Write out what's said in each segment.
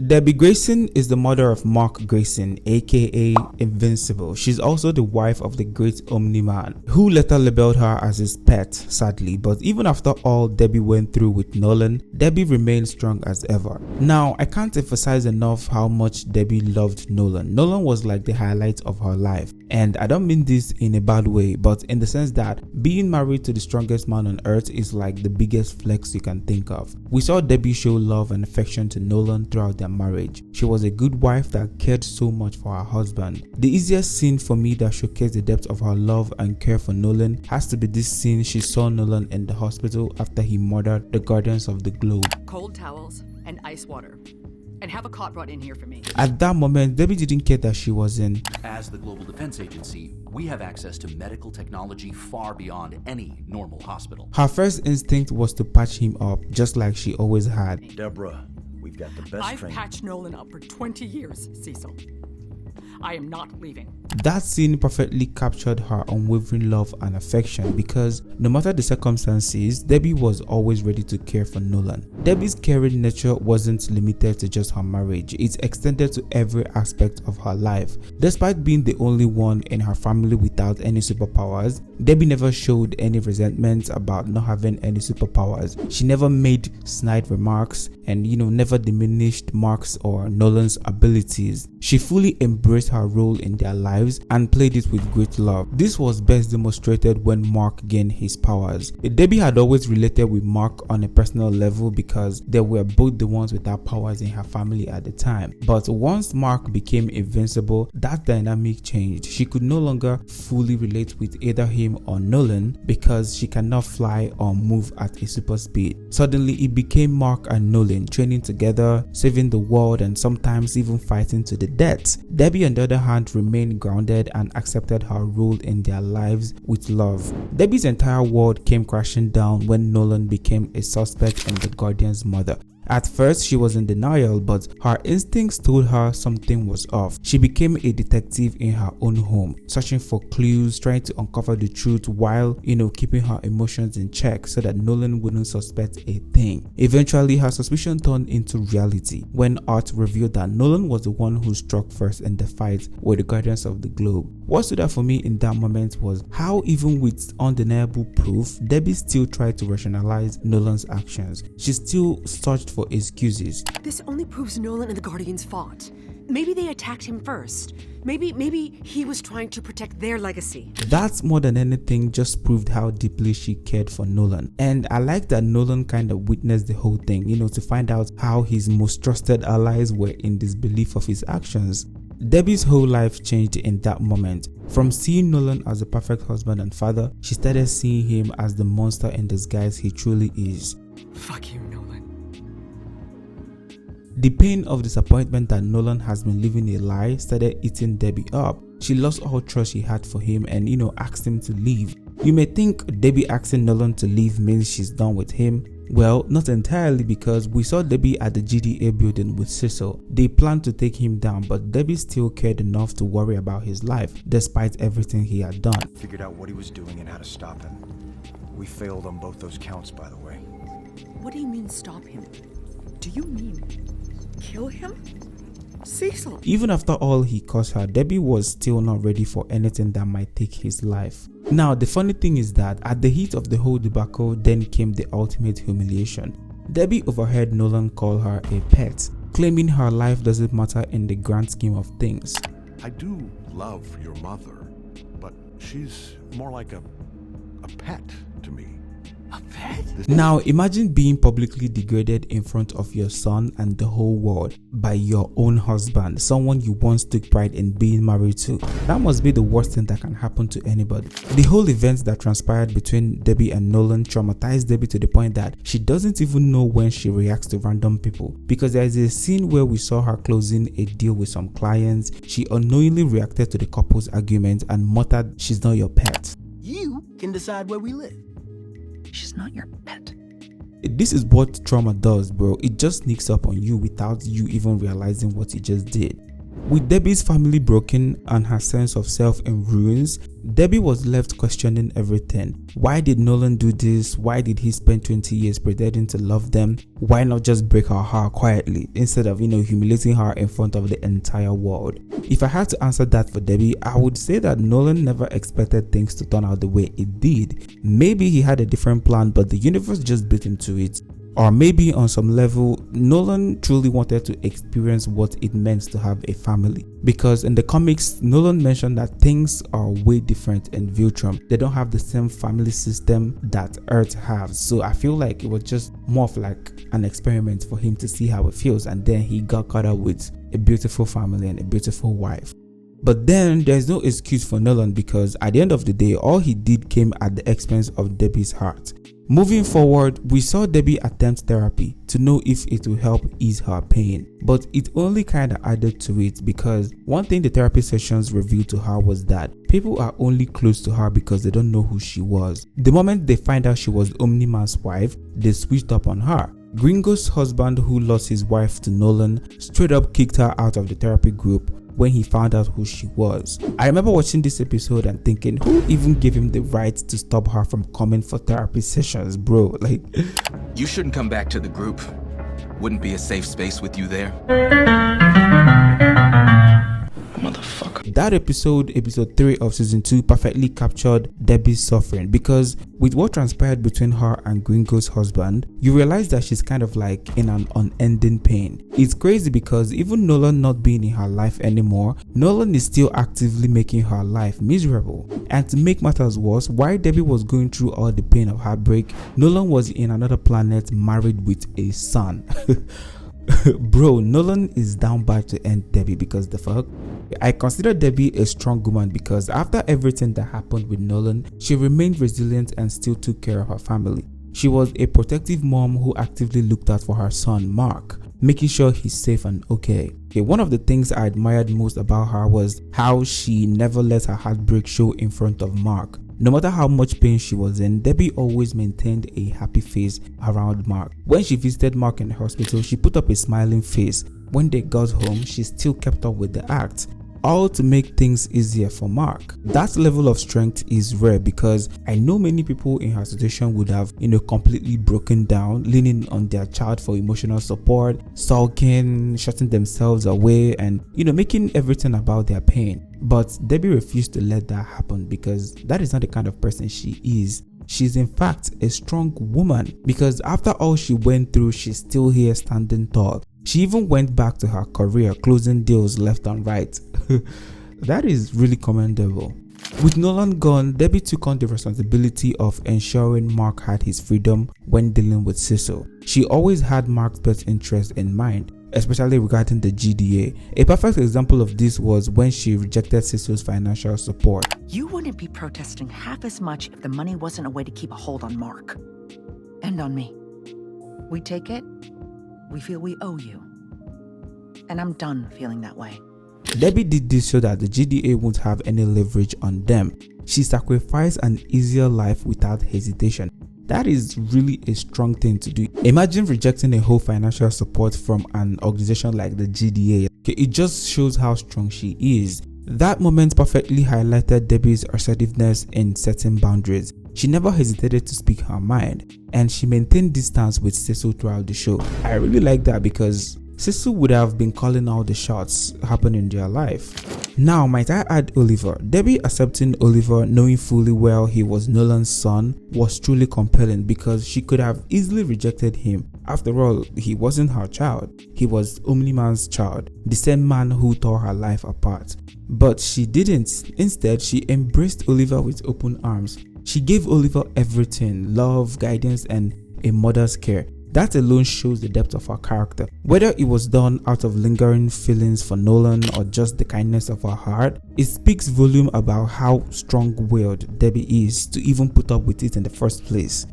Debbie Grayson is the mother of Mark Grayson, aka Invincible. She's also the wife of the great Omni-Man, who later labeled her as his pet, sadly. But even after all Debbie went through with Nolan, Debbie remained strong as ever. Now, I can't emphasize enough how much Debbie loved Nolan. Nolan was like the highlight of her life. And I don't mean this in a bad way, but in the sense that being married to the strongest man on earth is like the biggest flex you can think of. We saw Debbie show love and affection to Nolan throughout their marriage. She was a good wife that cared so much for her husband. The easiest scene for me that showcased the depth of her love and care for Nolan has to be this scene she saw Nolan in the hospital after he murdered the Guardians of the Globe. Cold towels and ice water. And have a cot brought in here for me. At that moment, Debbie didn't care that she was in. As the Global Defense Agency, we have access to medical technology far beyond any normal hospital. Her first instinct was to patch him up, just like she always had. Deborah, we've got the best I've training. patched Nolan up for 20 years, Cecil. I am not leaving. That scene perfectly captured her unwavering love and affection because no matter the circumstances, Debbie was always ready to care for Nolan. Debbie's caring nature wasn't limited to just her marriage, it extended to every aspect of her life. Despite being the only one in her family without any superpowers, Debbie never showed any resentment about not having any superpowers. She never made snide remarks and never diminished Mark's or Nolan's abilities. She fully embraced her role in their lives and played it with great love. This was best demonstrated when Mark gained his powers. Debbie had always related with Mark on a personal level because they were both the ones without powers in her family at the time. But once Mark became invincible, that dynamic changed. She could no longer fully relate with either him or Nolan because she cannot fly or move at a super speed. Suddenly it became Mark and Nolan training together, saving the world and sometimes even fighting to the death. Debbie on the other hand remained grounded and accepted her role in their lives with love. Debbie's entire world came crashing down when Nolan became a suspect in the Guardian's murder. At first, she was in denial, but her instincts told her something was off. She became a detective in her own home, searching for clues, trying to uncover the truth while, keeping her emotions in check so that Nolan wouldn't suspect a thing. Eventually, her suspicion turned into reality when Art revealed that Nolan was the one who struck first in the fight with the Guardians of the Globe. What stood out for me in that moment was how, even with undeniable proof, Debbie still tried to rationalize Nolan's actions. She still searched for excuses. This only proves Nolan and the Guardians fought. Maybe they attacked him first. Maybe he was trying to protect their legacy. That more than anything just proved how deeply she cared for Nolan. And I like that Nolan kind of witnessed the whole thing, to find out how his most trusted allies were in disbelief of his actions. Debbie's whole life changed in that moment. From seeing Nolan as the perfect husband and father, she started seeing him as the monster in disguise he truly is. Fuck you, Nolan. The pain of disappointment that Nolan has been living a lie started eating Debbie up. She lost all trust she had for him and asked him to leave. You may think Debbie asking Nolan to leave means she's done with him. Well, not entirely, because we saw Debbie at the GDA building with Cecil. They planned to take him down, but Debbie still cared enough to worry about his life, despite everything he had done. Figured out what he was doing and how to stop him. We failed on both those counts, by the way. What do you mean stop him? Do you mean kill him? Cecil! Even after all he caused her, Debbie was still not ready for anything that might take his life. Now, the funny thing is that at the heat of the whole debacle, then came the ultimate humiliation. Debbie overheard Nolan call her a pet, claiming her life doesn't matter in the grand scheme of things. I do love your mother, but she's more like a pet to me. A pet? Now, imagine being publicly degraded in front of your son and the whole world by your own husband, someone you once took pride in being married to. That must be the worst thing that can happen to anybody. The whole events that transpired between Debbie and Nolan traumatized Debbie to the point that she doesn't even know when she reacts to random people. Because there is a scene where we saw her closing a deal with some clients. She unknowingly reacted to the couple's argument and muttered, "She's not your pet." You can decide where we live. She's not your pet. This is what trauma does, bro. It just sneaks up on you without you even realizing what you just did. With Debbie's family broken and her sense of self in ruins, Debbie was left questioning everything. Why did Nolan do this? Why did he spend 20 years pretending to love them? Why not just break her heart quietly instead of, humiliating her in front of the entire world? If I had to answer that for Debbie, I would say that Nolan never expected things to turn out the way it did. Maybe he had a different plan, but the universe just bit into it. Or maybe on some level, Nolan truly wanted to experience what it meant to have a family. Because in the comics, Nolan mentioned that things are way different in Viltrum. They don't have the same family system that Earth has. So I feel like it was just more of like an experiment for him to see how it feels. And then he got caught up with a beautiful family and a beautiful wife. But then there's no excuse for Nolan, because at the end of the day, all he did came at the expense of Debbie's heart. Moving forward, we saw Debbie attempt therapy to know if it will help ease her pain, but it only kinda added to it, because one thing the therapy sessions revealed to her was that people are only close to her because they don't know who she was. The moment they find out she was Omni-Man's wife, they switched up on her. Gringo's husband, who lost his wife to Nolan, straight up kicked her out of the therapy group when he found out who she was. I remember watching this episode and thinking, who even gave him the right to stop her from coming for therapy sessions, bro? Like, you shouldn't come back to the group. Wouldn't be a safe space with you there. Motherfucker. That episode 3 of season 2, perfectly captured Debbie's suffering, because with what transpired between her and Gringo's husband, you realize that she's kind of like in an unending pain. It's crazy because even Nolan not being in her life anymore, Nolan is still actively making her life miserable. And to make matters worse, while Debbie was going through all the pain of heartbreak, Nolan was in another planet married with a son. Bro, Nolan is down bad to end Debbie, because the fuck? I consider Debbie a strong woman because after everything that happened with Nolan, she remained resilient and still took care of her family. She was a protective mom who actively looked out for her son Mark, making sure he's safe and okay. One of the things I admired most about her was how she never let her heartbreak show in front of Mark. No matter how much pain she was in, Debbie always maintained a happy face around Mark. When she visited Mark in the hospital, she put up a smiling face. When they got home, she still kept up with the act, all to make things easier for Mark. That level of strength is rare, because I know many people in her situation would have, completely broken down, leaning on their child for emotional support, sulking, shutting themselves away, and making everything about their pain. But Debbie refused to let that happen, because that is not the kind of person she is. She's in fact a strong woman, because after all she went through, she's still here standing tall. She even went back to her career, closing deals left and right. That is really commendable. With Nolan gone, Debbie took on the responsibility of ensuring Mark had his freedom when dealing with Cecil. She always had Mark's best interest in mind, especially regarding the GDA. A perfect example of this was when she rejected Cecil's financial support. You wouldn't be protesting half as much if the money wasn't a way to keep a hold on Mark. And on me. We take it, we feel we owe you. And I'm done feeling that way. Debbie did this so that the GDA won't have any leverage on them. She sacrificed an easier life without hesitation. That is really a strong thing to do. Imagine rejecting a whole financial support from an organization like the GDA. It just shows how strong she is. That moment perfectly highlighted Debbie's assertiveness in setting boundaries. She never hesitated to speak her mind, and she maintained distance with Cecil throughout the show. I really like that, because Cecil would have been calling all the shots happening in their life. Now, might I add Oliver? Debbie accepting Oliver, knowing fully well he was Nolan's son, was truly compelling, because she could have easily rejected him. After all, he wasn't her child. He was Omni-Man's child, the same man who tore her life apart. But she didn't. Instead, she embraced Oliver with open arms. She gave Oliver everything: love, guidance, and a mother's care. That alone shows the depth of her character. Whether it was done out of lingering feelings for Nolan or just the kindness of her heart, it speaks volume about how strong-willed Debbie is to even put up with it in the first place.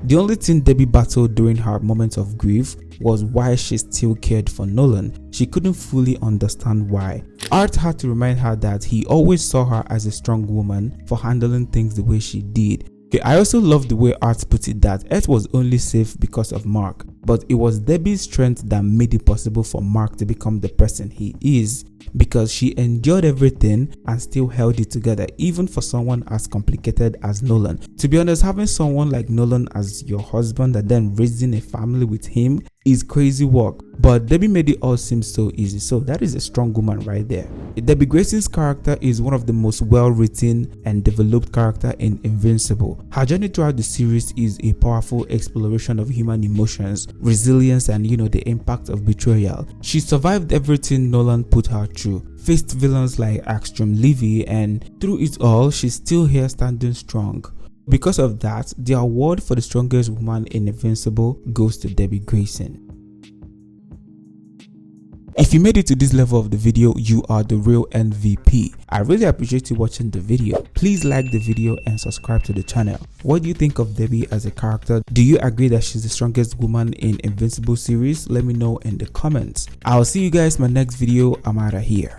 The only thing Debbie battled during her moment of grief was why she still cared for Nolan. She couldn't fully understand why. Art had to remind her that he always saw her as a strong woman for handling things the way she did. I also love the way Art put it that Earth was only safe because of Mark. but it was Debbie's strength that made it possible for Mark to become the person he is, because she endured everything and still held it together, even for someone as complicated as Nolan. To be honest, having someone like Nolan as your husband and then raising a family with him is crazy work, but Debbie made it all seem so easy. So that is a strong woman right there. Debbie Grayson's character is one of the most well-written and developed character in Invincible. Her journey throughout the series is a powerful exploration of human emotions, resilience, and the impact of betrayal. She survived everything Nolan put her through, faced villains like Axstrom Levy, and through it all, she's still here standing strong. Because of that, the award for the strongest woman in Invincible goes to Debbie Grayson. If you made it to this level of the video, you are the real MVP. I really appreciate you watching the video. Please like the video and subscribe to the channel. What do you think of Debbie as a character? Do you agree that she's the strongest woman in Invincible series? Let me know in the comments. I'll see you guys in my next video. I'm out of here.